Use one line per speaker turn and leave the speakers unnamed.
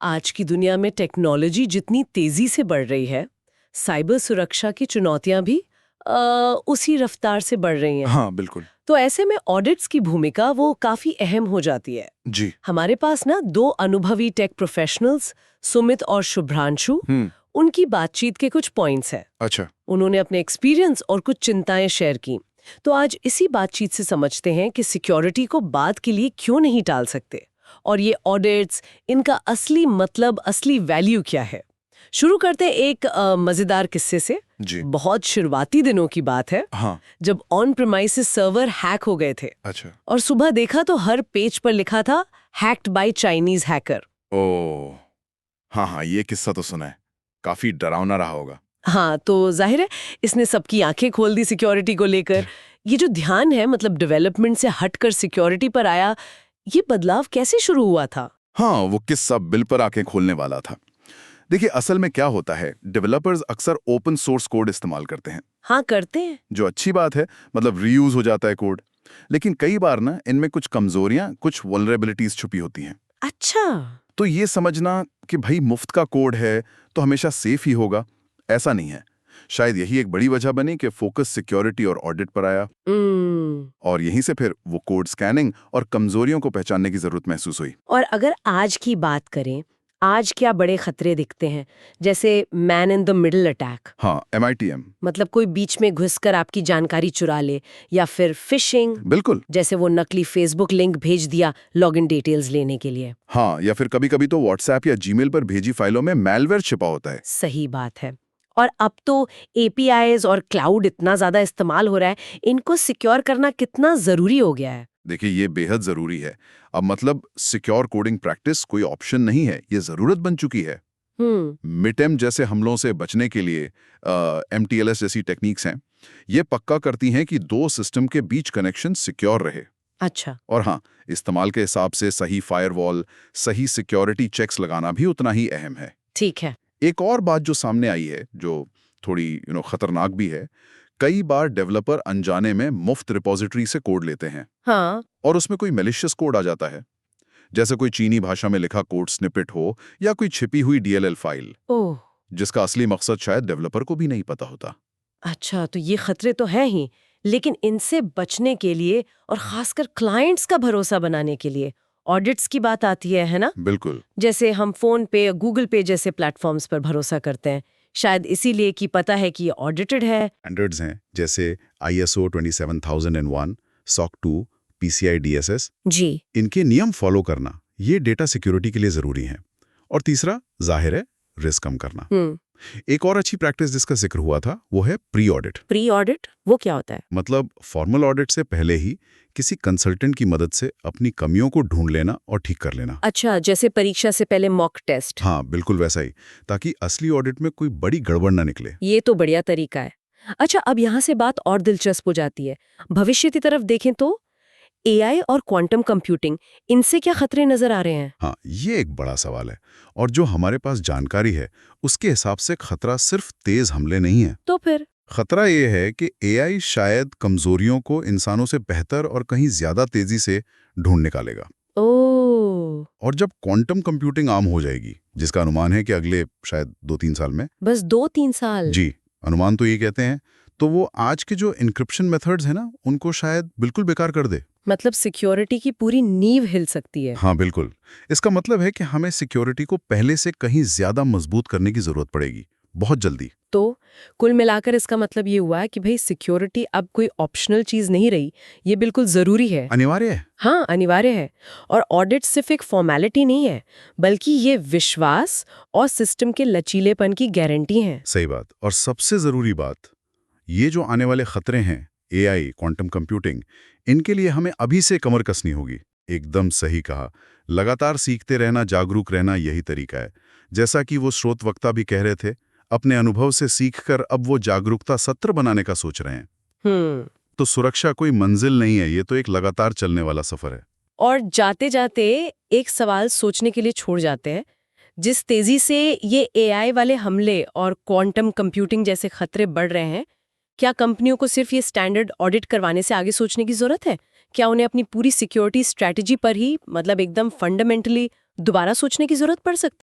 आज की दुनिया में टेक्नोलॉजी जितनी तेजी से बढ़ रही है, साइबर सुरक्षा की चुनौतियां भी उसी रफ्तार से बढ़ रही हैं।
हाँ, बिल्कुल।
तो ऐसे में ऑडिट्स की भूमिका वो काफी अहम हो जाती है।
जी।
हमारे पास ना दो अनुभवी टेक प्रोफेशनल्स, सुमित और शुभ्रांशु, उनकी बातचीत के कुछ पॉइंट्स हैं।
अच्छा।
उन्होंने अपने एक्सपीरियंस और कुछ चिंताएं शेयर की। तो आज इसी बातचीत से समझते हैं कि सिक्योरिटी को बाद के लिए क्यों नहीं टाल सकते, और ये ऑडिट्स, इनका असली मतलब, असली वैल्यू क्या है। शुरू करते हैं एक मजेदार किस्से से।
जी।
बहुत शुरुआती दिनों की बात है।
हाँ।
जब ऑन प्रेमाइसेस सर्वर हैक हो गए थे।
अच्छा।
और सुबह देखा तो हर पेज पर लिखा था हैक्ड बाय चाइनीज हैकर।
ओह, हाँ, ये किस्सा तो सुना है। काफी डरावना रहा होगा।
हाँ, तो जाहिर है इसने सबकी आंखें खोल दी सिक्योरिटी को लेकर। ये जो ध्यान है, मतलब डेवलपमेंट से हटकर सिक्योरिटी पर आया, ये बदलाव कैसे शुरू हुआ था?
हाँ, वो किस्सा बिल पर आंखें खोलने वाला था। देखिए, असल में क्या होता है, डेवलपर्स अक्सर ओपन सोर्स कोड इस्तेमाल करते हैं।
हाँ, करते हैं।
जो अच्छी बात है, मतलब रीयूज हो जाता है कोड। लेकिन कई बार ना इनमें कुछ कमजोरियां, कुछ वल्नरेबिलिटीज छुपी होती हैं।
अच्छा।
तो ये समझना कि भाई मुफ्त का कोड है तो हमेशा सेफ ही होगा, ऐसा नहीं है। शायद यही एक बड़ी वजह बनी कि फोकस सिक्योरिटी और ऑडिट पर आया। और यहीं से फिर वो कोड स्कैनिंग और कमजोरियों को पहचानने की जरूरत महसूस हुई।
और अगर आज की बात करें, आज क्या बड़े खतरे दिखते हैं? जैसे man in the middle attack.
हाँ, MITM।
मतलब कोई बीच में घुसकर आपकी जानकारी चुरा ले, या फिर फिशिंग।
बिल्कुल।
जैसे वो नकली फेसबुक लिंक भेज दिया लॉगिन डिटेल्स लेने के लिए।
हाँ, या फिर कभी कभी तो व्हाट्सएप या जीमेल पर भेजी फाइलों में मैलवेयर छिपा होता है।
सही बात है। और अब तो APIs और क्लाउड इतना ज्यादा इस्तेमाल हो रहा है, इनको सिक्योर करना कितना जरूरी हो गया है।
देखिए, ये बेहद जरूरी है। अब मतलब सिक्योर कोडिंग प्रैक्टिस कोई ऑप्शन नहीं है, ये जरूरत बन चुकी है। मिटेम जैसे हमलों से बचने के लिए MTLS जैसी टेक्निक्स हैं। ये पक्का करती हैं कि दो सिस्टम के बीच कनेक्शन सिक्योर रहे।
अच्छा।
और हाँ, इस्तेमाल के हिसाब से सही फायरवॉल, सही सिक्योरिटी चेक्स लगाना भी उतना ही अहम है।
ठीक है।
एक और बात जो सामने आई है, जो थोड़ी खतरनाक भी है, कई बार डेवलपर अनजाने में मुफ्त रिपॉजिटरी से कोड लेते हैं।
हाँ।
और उसमें कोई मैलिशियस कोड आ जाता है, जैसे कोई चीनी भाषा में लिखा कोड स्निपेट हो या कोई छिपी हुई DLL फाइल,
ओह।
जिसका असली मकसद शायद डेवलपर को भी नहीं पता होता।
अच्छा, तो ये खतरे तो हैं ही, लेकिन इनसे बचने के लिए और खासकर क्लाइंट्स का भरोसा बनाने के लिए ऑडिट्स की बात आती है ना?
बिल्कुल।
जैसे हम फोन पे या गूगल पे जैसे प्लेटफॉर्म्स पर भरोसा करते हैं, शायद इसीलिए कि पता है कि ये ऑडिटेड है।
स्टैंडर्ड्स हैं जैसे ISO 27001, SOC 2, PCI DSS।
जी।
इनके नियम फॉलो करना, ये डेटा सिक्योरिटी के लिए जरूरी है। और तीसरा, जाहिर है, रिस्क कम करना। एक और अच्छी प्रैक्टिस जिसका जिक्र हुआ था, वो है प्री ऑडिट।
प्री ऑडिट वो क्या होता है?
मतलब फॉर्मल ऑडिट से पहले ही किसी कंसल्टेंट की मदद से अपनी कमियों को ढूंढ लेना और ठीक कर लेना।
अच्छा, जैसे परीक्षा से पहले मॉक टेस्ट।
हाँ, बिल्कुल वैसा ही, ताकि असली ऑडिट में कोई बड़ी गड़बड़ ना निकले।
ये तो बढ़िया तरीका है। अच्छा, अब यहाँ से बात और दिलचस्प हो जाती है। भविष्य की तरफ देखें तो AI और क्वांटम कंप्यूटिंग, इनसे क्या खतरे नजर आ रहे हैं?
हाँ, ये एक बड़ा सवाल है। और जो हमारे पास जानकारी है, उसके हिसाब से खतरा सिर्फ तेज हमले नहीं है।
तो फिर
खतरा ये है कि AI शायद कमजोरियों को इंसानों से बेहतर और कहीं ज्यादा तेजी से ढूंढ निकालेगा।
ओह।
और जब क्वांटम कंप्यूटिंग आम हो जाएगी, जिसका अनुमान है कि अगले शायद 2-3 साल में।
बस 2-3 साल?
जी, अनुमान तो ये कहते हैं। तो वो आज के जो इंक्रिप्शन मेथड्स हैं ना, उनको शायद बिल्कुल बेकार कर दे।
मतलब सिक्योरिटी की पूरी नींव हिल सकती है।
हाँ, बिल्कुल। इसका मतलब है कि हमें सिक्योरिटी को पहले से कहीं ज्यादा मजबूत करने की जरूरत पड़ेगी, बहुत जल्दी।
तो कुल मिलाकर इसका मतलब ये हुआ कि भाई सिक्योरिटी अब कोई ऑप्शनल चीज नहीं रही, ये बिल्कुल जरूरी है,
अनिवार्य है।
हाँ, अनिवार्य है। और ऑडिट सिर्फ एक फॉर्मेलिटी नहीं है, बल्कि ये विश्वास और सिस्टम के लचीलेपन की गारंटी है।
सही बात। और सबसे जरूरी बात, ये जो आने वाले खतरे हैं, AI, क्वांटम कंप्यूटिंग, इनके लिए हमें अभी से कमर कसनी होगी। एकदम सही कहा। लगातार सीखते रहना, जागरूक रहना, यही तरीका है। जैसा कि वो स्रोत वक्ता भी कह रहे थे, अपने अनुभव से सीखकर अब वो जागरूकता सत्र बनाने का सोच रहे हैं। तो सुरक्षा कोई मंजिल नहीं है, ये तो एक लगातार चलने वाला सफर है।
और जाते जाते एक सवाल सोचने के लिए छोड़ जाते हैं। जिस तेजी से ये AI वाले हमले और क्वांटम कंप्यूटिंग जैसे खतरे बढ़ रहे हैं, क्या कंपनियों को सिर्फ ये स्टैंडर्ड ऑडिट करवाने से आगे सोचने की जरूरत है? क्या उन्हें अपनी पूरी सिक्योरिटी स्ट्रैटेजी पर ही, मतलब एकदम फंडामेंटली दोबारा सोचने की जरूरत पड़ सकती है?